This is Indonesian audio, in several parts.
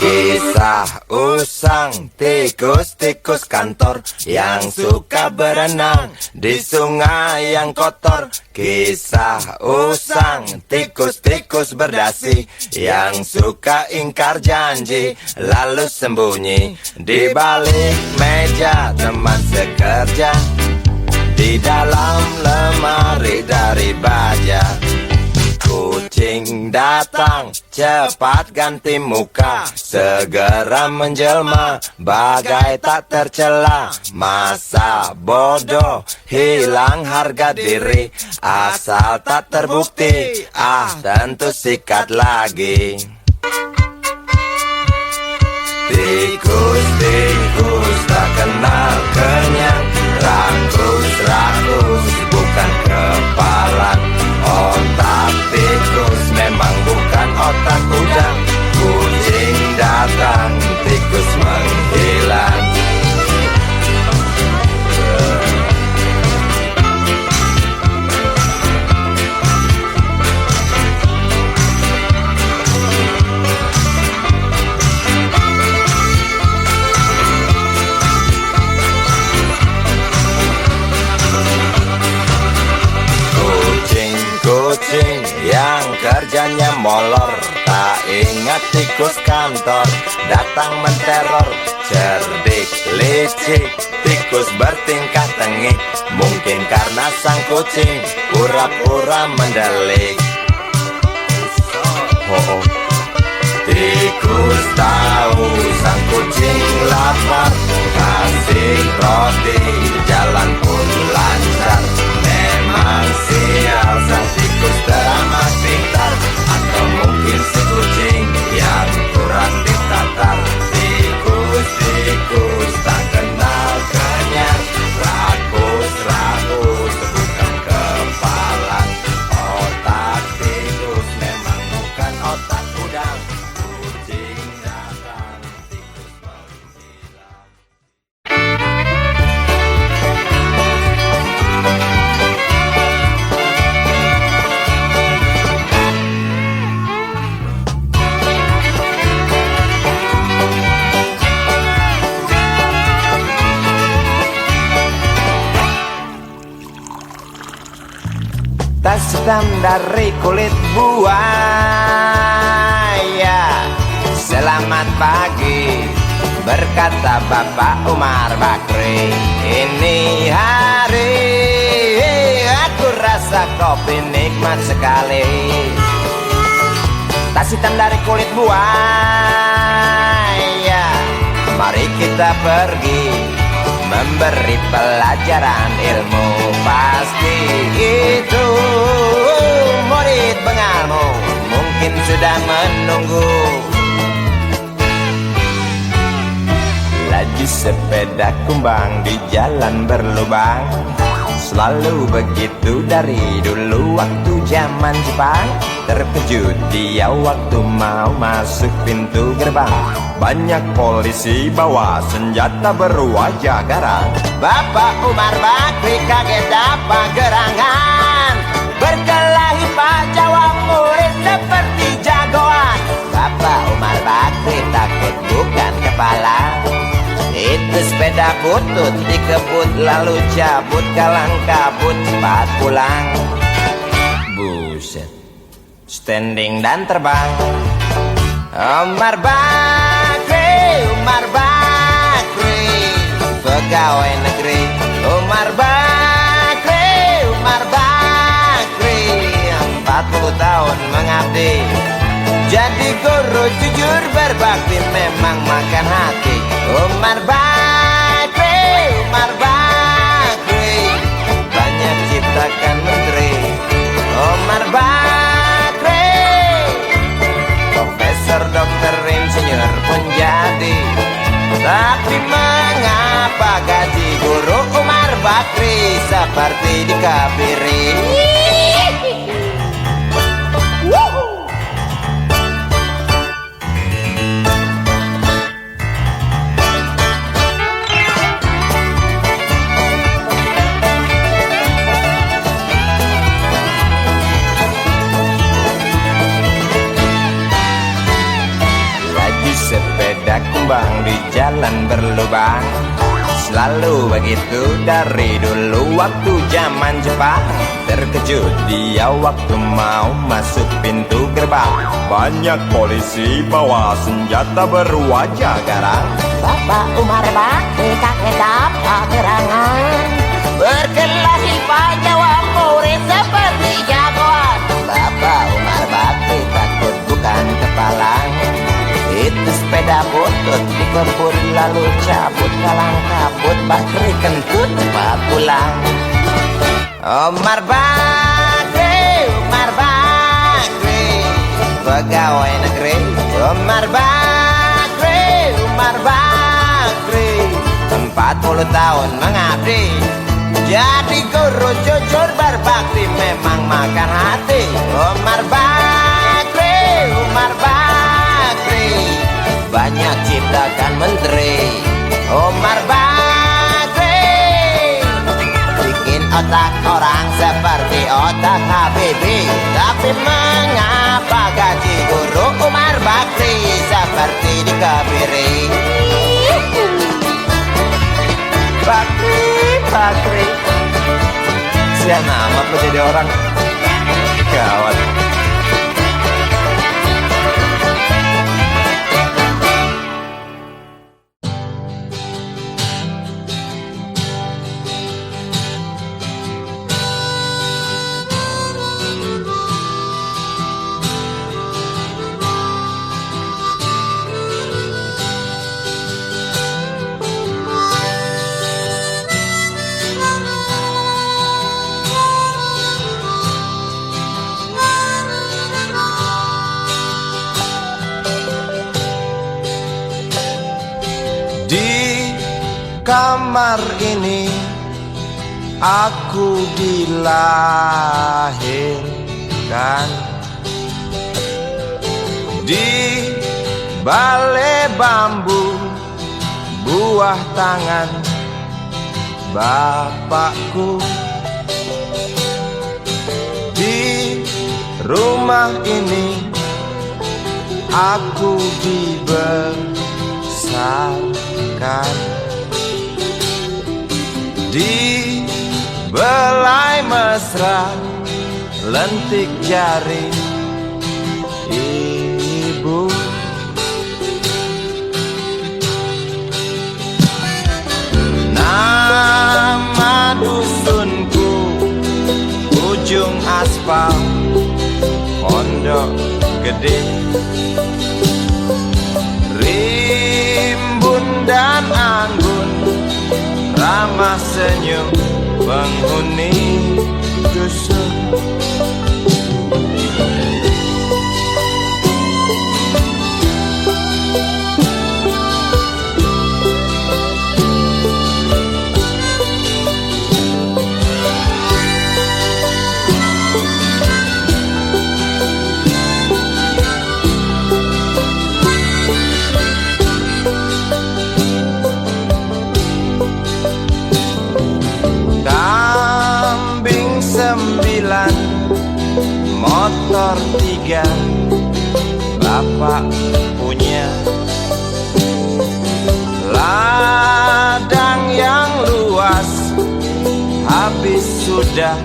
Kisah usang tikus-tikus kantor yang suka berenang di sungai yang kotor. Kisah usang tikus-tikus berdasi yang suka ingkar janji lalu sembunyi di balik meja teman sekerja, di dalam lemari dari baja. Kucing datang, cepat ganti muka, segera menjelma, bagai tak tercela. Masa bodoh, hilang harga diri, asal tak terbukti, tentu sikat lagi. Tikus-tikus tak kenal kenyang, rakus-rakus bukan kepalan. Otak tikus memang bukan otak udang. Kucing datang, tikus menghilang. Kucing yang kerjanya molor, tak ingat tikus kantor datang menteror. Cerdik, licik, tikus bertingkah tengik, mungkin karena sang kucing pura-pura mendelik. Tikus tahu sang kucing lapar, kasih roti, jalan pun lancar. Memang sial sang tikus teramat pintar, atau mungkin si kucing yang kurang ditatar. Tikus-tikus tak kenal kenyang, rakus-rakus bukan kepalan. Otak tikus memang bukan otak udang. Kucing datang, tikus menghilang. Tas hitam dari kulit buaya. Selamat pagi, berkata Bapak Umar Bakri. Ini hari aku rasa kopi nikmat sekali. Tas hitam dari kulit buaya, mari kita pergi memberi pelajaran ilmu. Pasti itu murid bengalmu mungkin sudah menunggu. Laju sepeda kumbang di jalan berlubang, selalu begitu dari dulu waktu zaman Jepang. Terkejut dia waktu mau masuk pintu gerbang, banyak polisi bawa senjata berwajah garang. Bapak Umar Bakri kaget dapat gerangan, berkelahi Pak Jawa murid seperti jagoan. Bapak Umar Bakri takut bukan kepala, itu sepeda butut dikebut lalu cabut, kalang kabut cepat pulang. Buset, standing dan terbang. Umar Bakri, Umar Bakri, pegawai negeri. Umar Bakri, Umar Bakri, 40 tahun mengabdi, jadi guru jujur berbakti, memang makan hati. Umar Bakri, Umar Bakri, banyak ciptakan menteri. Umar Bakri, profesor, dokter, insinyur pun jadi. Tapi mengapa gaji guru Umar Bakri seperti dikebiri? sepeda kumbang di jalan berlubang. Selalu begitu dari dulu waktu zaman Jepang. Terkejut dia waktu mau masuk pintu gerbang. Banyak polisi bawa senjata berwajah garang. Bapak Umar Bakri kakek dapat terangan, berkelas IPA jawab murid seperti jagoan. Bapak Umar Bakri takut bukan kepalang. Itu sepeda butut dikebur lalu cabut kalang kabut. Bakri kentut cepat pulang. Umar Bakri, Umar Bakri, pegawai negeri. Umar Bakri, Umar Bakri, 40 tahun mengabdi. Jadi guru jujur berbakti memang makan hati. Umar Bakri, Umar Bakri, banyak ciptakan menteri. Umar Bakri bikin otak orang seperti otak Habibie. Tapi mengapa gaji guru Umar Bakri seperti dikebiri? Bakri, Bakri, siapa apa jadi orang gawat. Kamar ini aku dilahirkan, di balai bambu buah tangan bapakku. Di rumah ini aku dibesarkan, di belai mesra lentik jari ibu. Nama dusunku ujung aspal Pondok Gede. Rimbun dan anggun ramah senyum penghuni dusun. Motor 3 bapak punya, ladang yang luas habis sudah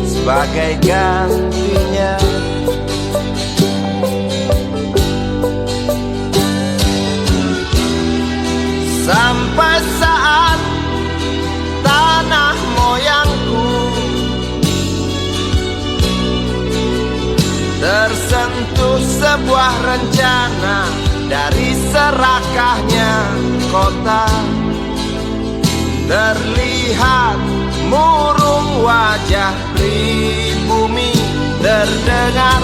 sebagai gantinya. Sampai saat tanah moyangku tersentuh sebuah rencana dari serakahnya kota. Terlihat murung wajah pribumi, terdengar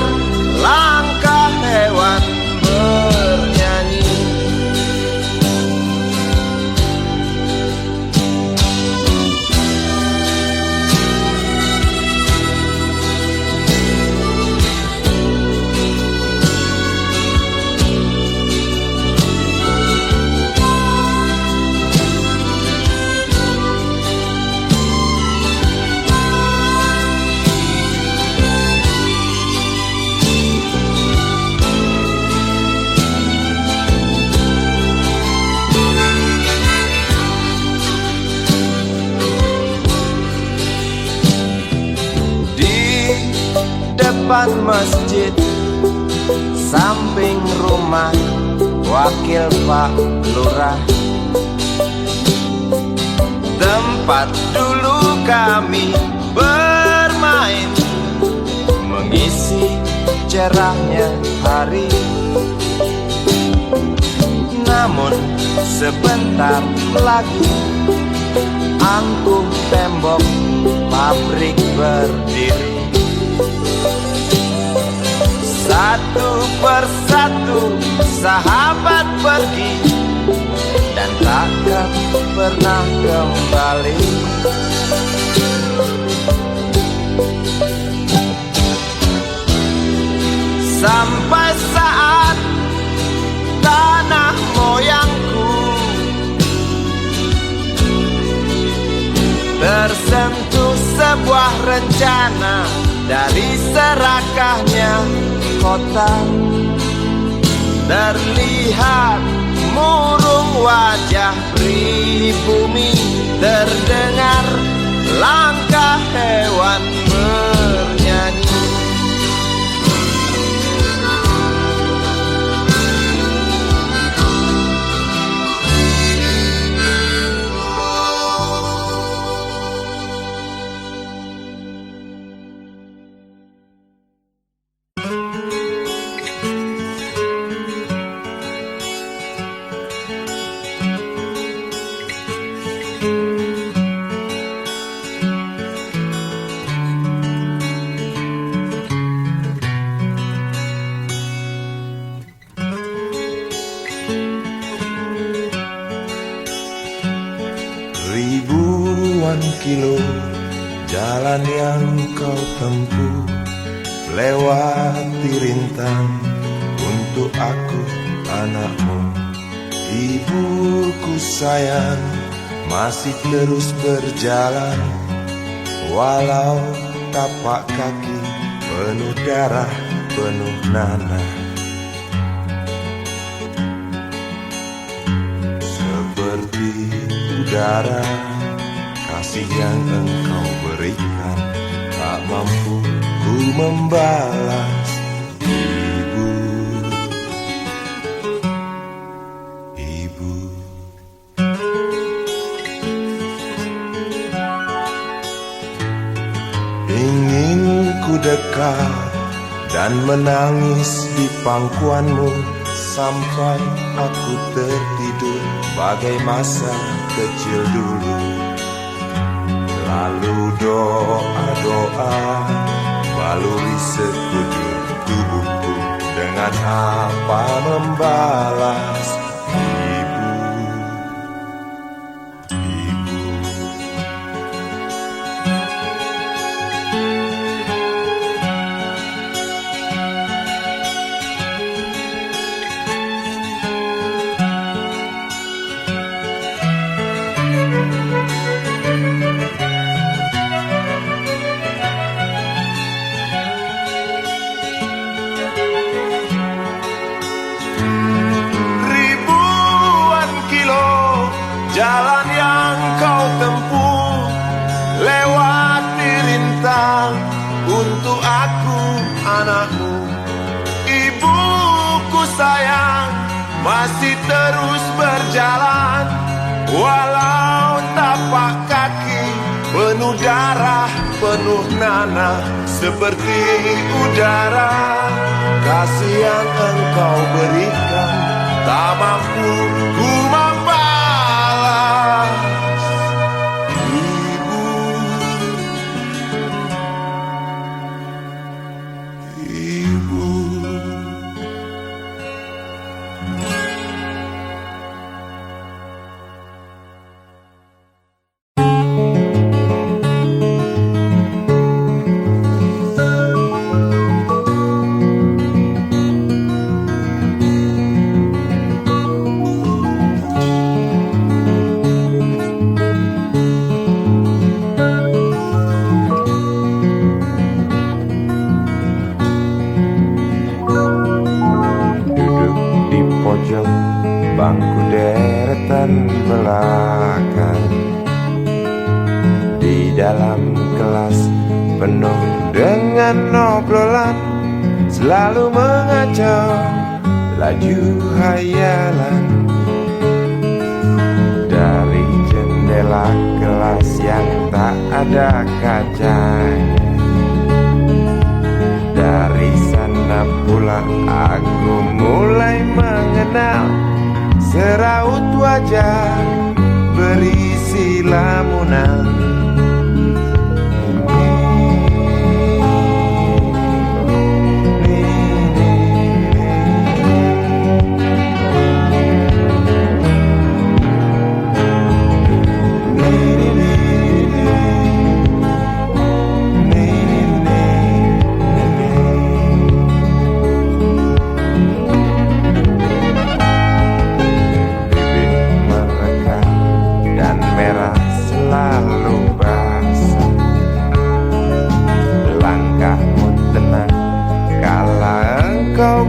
langkah hewan bernyanyi. depan masjid, samping rumah wakil Pak Lurah. Tempat dulu kami bermain, mengisi cerahnya hari. Namun sebentar lagi angkuh tembok pabrik berdiri. Satu persatu sahabat pergi dan takkan pernah kembali. Sampai saat tanah moyangku tersentuh sebuah rencana dari serakahnya kota. Terlihat murung wajah pribumi, terdengar langkah hewan bernyanyi. Ribuan kilo jalan yang kau tempuh, lewati rintang untuk aku anakmu. Ibuku sayang masih terus berjalan, walau tapak kaki penuh darah, penuh nanah. Seperti udara, kasih yang engkau berikan tak mampu ku membalas. Ibu, ibu. Ingin ku dekat dan menangis di pangkuanmu sampai aku tertidur bagai masa kecil dulu. Lalu doa-doa baluri sekujur tubuhku, dengan apa membalas. Ibu, ibu. Jalan yang kau tempuh, lewati rintang untuk aku anakmu. Ibuku sayang masih terus berjalan, walau tapak kaki penuh darah, penuh nanah. Seperti udara, kasih yang engkau berikan tak mampu ku membalas. Bangku deretan belakang, di dalam kelas penuh dengan dengan obrolan selalu mengacau laju hayalan. Dari jendela kelas yang tak ada kacanya, dari sana pula aku mulai mengenal seraut wajah berisi lamunan.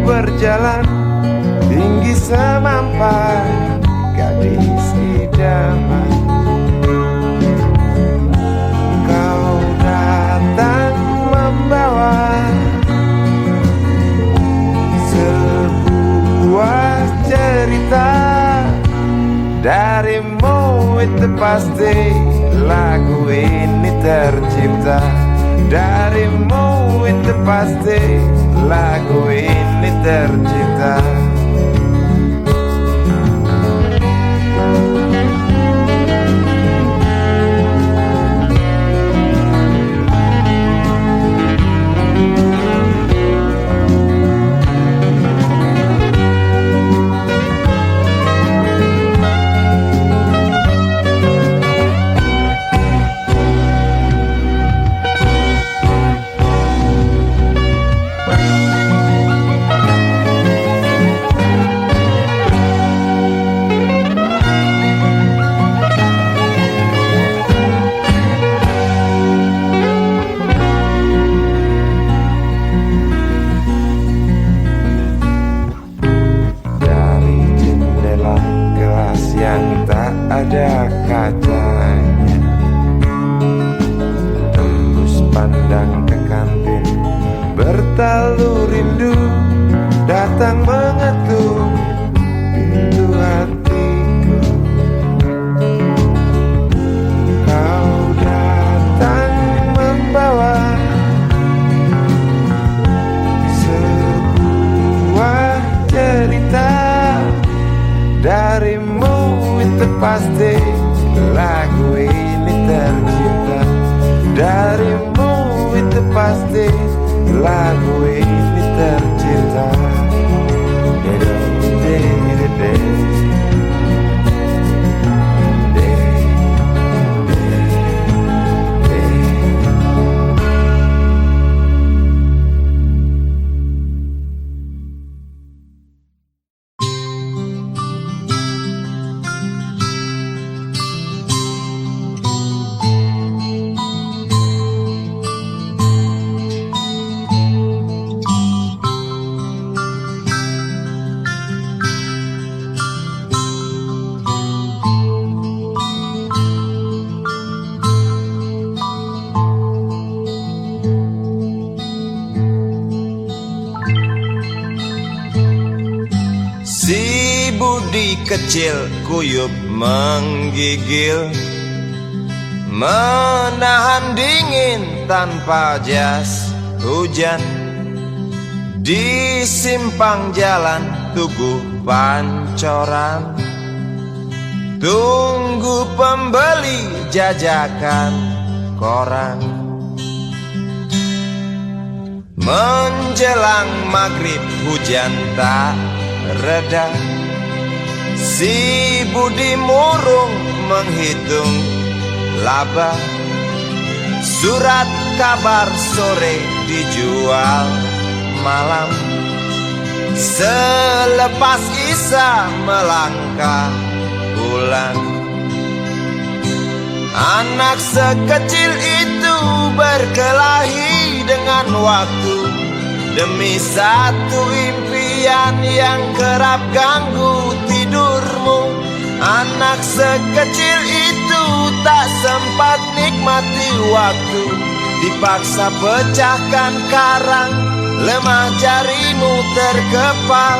Berjalan tinggi semampai gadis idaman, kau datang membawa sebuah cerita. Darimu itu pasti lagu ini tercipta. Darimu itu pasti lagu ini tercipta. Ada kacanya, tembus pandang ke kantin, bertalu rindu datang mengetuk pintu hatiku. Kau datang membawa sebuah cerita. Darimu itu pasti lagu ini tercipta. Darimu itu pasti lagu ini tercipta. Kecil kuyup menggigil, menahan dingin tanpa jas hujan. Di simpang jalan Tugu Pancoran, tunggu pembeli jajakan koran. Menjelang maghrib hujan tak reda, si Budi murung menghitung laba. Surat kabar sore dijual malam. Selepas Isya melangkah pulang. Anak sekecil itu berkelahi dengan waktu demi satu impian yang kerap ganggu tidurmu. Anak sekecil itu tak sempat nikmati waktu dipaksa pecahkan karang, lemah jarimu terkepal.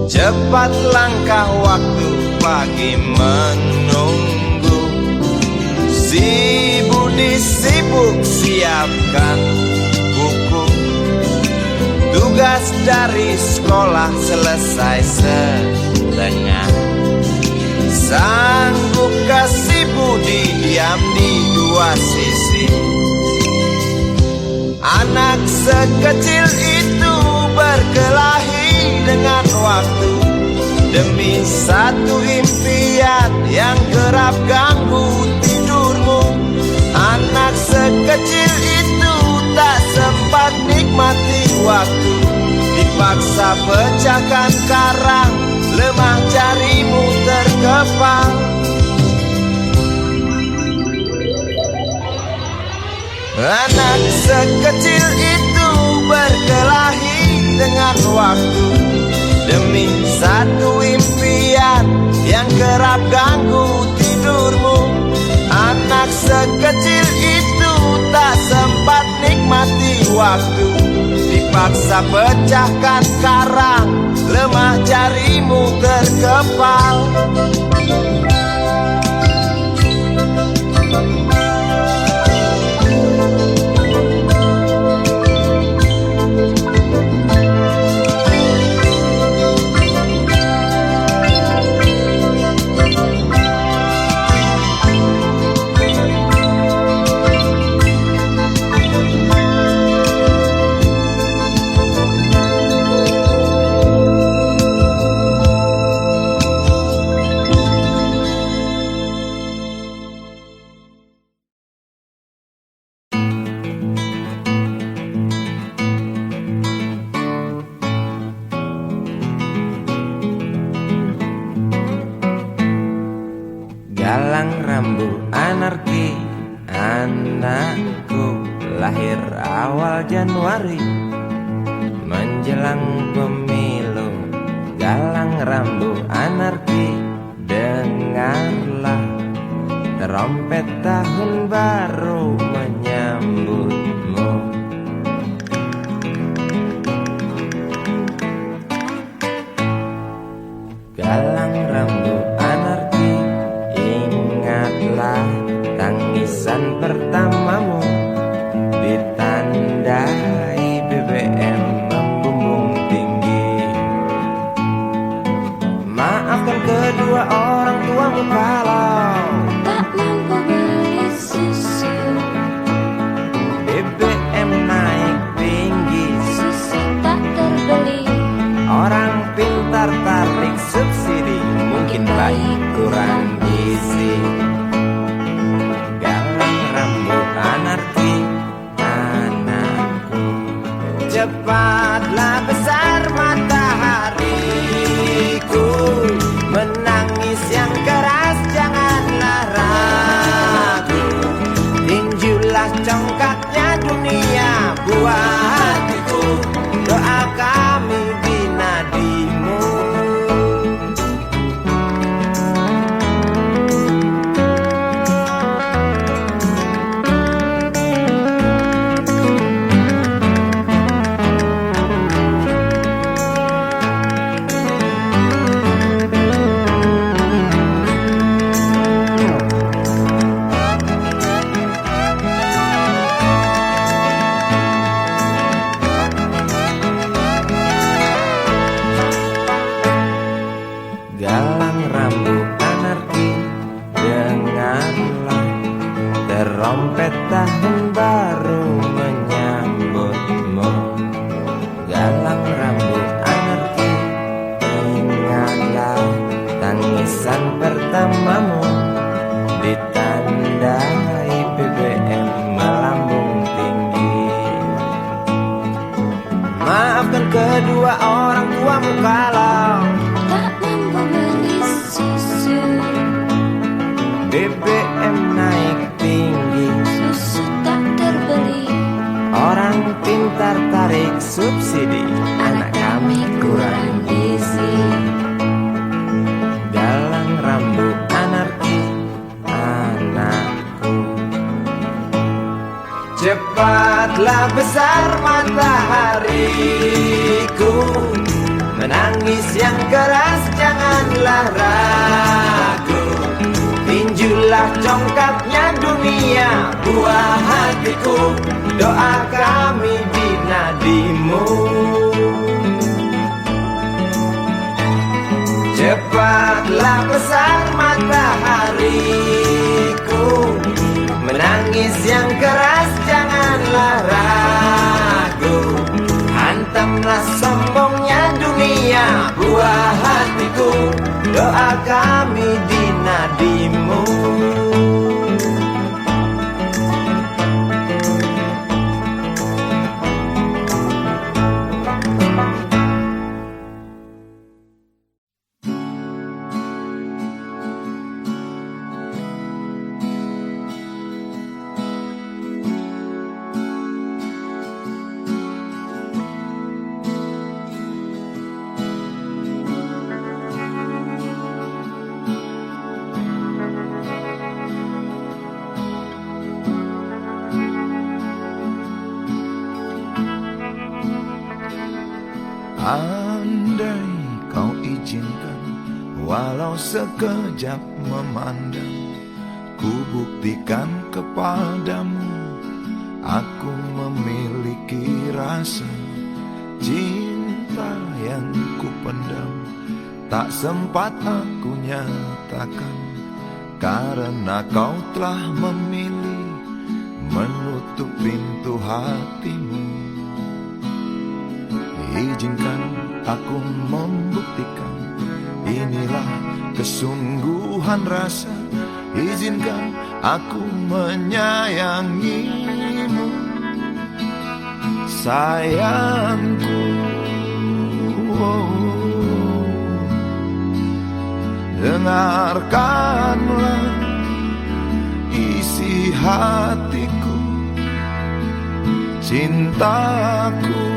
Cepat langkah waktu pagi menunggu, si Budi sibuk siapkan buku. Tugas dari sekolah selesai setengah. Sanggupkah si Budi diam di dua sisi? Anak sekecil itu berkelahi dengan waktu demi satu impian yang kerap ganggu tidurmu. Anak sekecil itu tak sempat nikmati waktu, dipaksa pecahkan karang, lemah jarimu terkepal. Anak sekecil itu berkelahi dengan waktu demi satu impian yang kerap ganggu tidurmu. Anak sekecil itu tak sempat nikmati waktu, dipaksa pecahkan karang, lemah jarimu terkepal. Galang rambu anarki, anakku lahir awal Januari menjelang pemilu. Galang rambu anarki, dengarlah trompet tahun baru menyambutmu. Galang rambu anarki, ingatlah tangisan pertamamu, ditandai BBM membumbung tinggi. Maafkan kedua orang tuamu kalau tak mampu beli susu, BBM naik tinggi, susu tak terbeli. orang pintar tarik subsidi, mungkin baik kurang gizi. Galang rambut anarki, anakku, cepatlah besar matahariku, menangis yang keras janganlah ragu, tinjulah congkaknya dunia buat hatiku, doa kami di nadimu. Galang rambut anarki, dengarlah trompet tahun baru menyambutmu. Galang rambut anarki, ingatlah tangisan pertamamu, ditandai kedua orang tuamu kalau tak mampu beli susu. BBM naik tinggi, Susu tak terbeli, orang pintar tarik subsidi, anak kami kurang gizi. galang rambut anarki anakku. Cepatlah besar matahariku, menangis yang keras janganlah ragu. Tinjulah congkaknya dunia, buah hatiku, doa kami di nadimu. Cepatlah besar matahariku, menangis yang keras janganlah ragu. Hantamlah sombongnya dunia, buah hatiku, doa kami di nadimu. Andai kau izinkan, walau sekejap memandang, ku buktikan kepadamu, aku memiliki rasa cinta yang ku pendam. Tak sempat aku nyatakan, karena kau telah memilih menutup pintu hatimu. Izinkan aku membuktikan, inilah kesungguhan rasa. Izinkan aku menyayangimu, sayangku. Dengarkanlah isi hatiku, cintaku.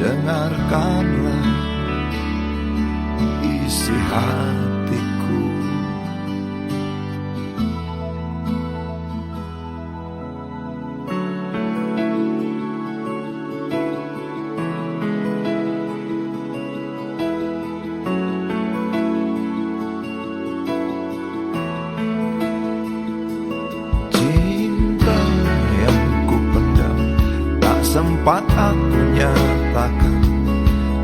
Dengarkanlah isi hatiku. Cinta yang ku pendam, tak sempat aku nyatakan,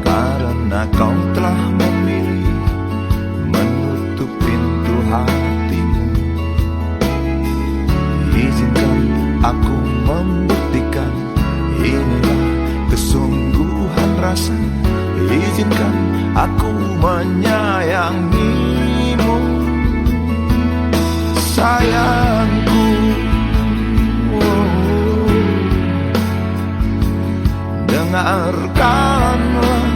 karena kau telah memilih menutup pintu hatimu. Izinkan aku membuktikan, inilah kesungguhan rasa. Izinkan aku menyayangimu, sayangku. Dengarkanlah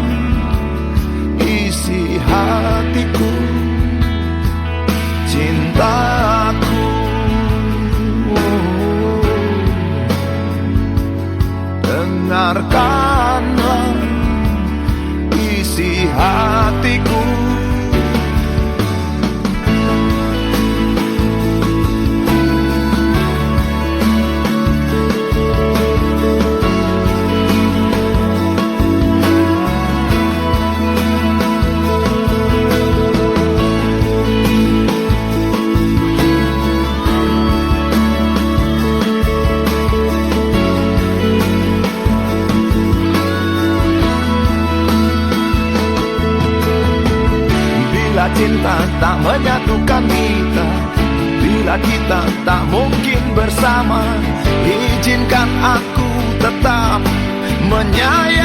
isi hatiku, cintaku. Dengarkanlah isi hatiku. Bila cinta tak menyatukan kita, bila kita tak mungkin bersama, izinkan aku tetap menyayangi.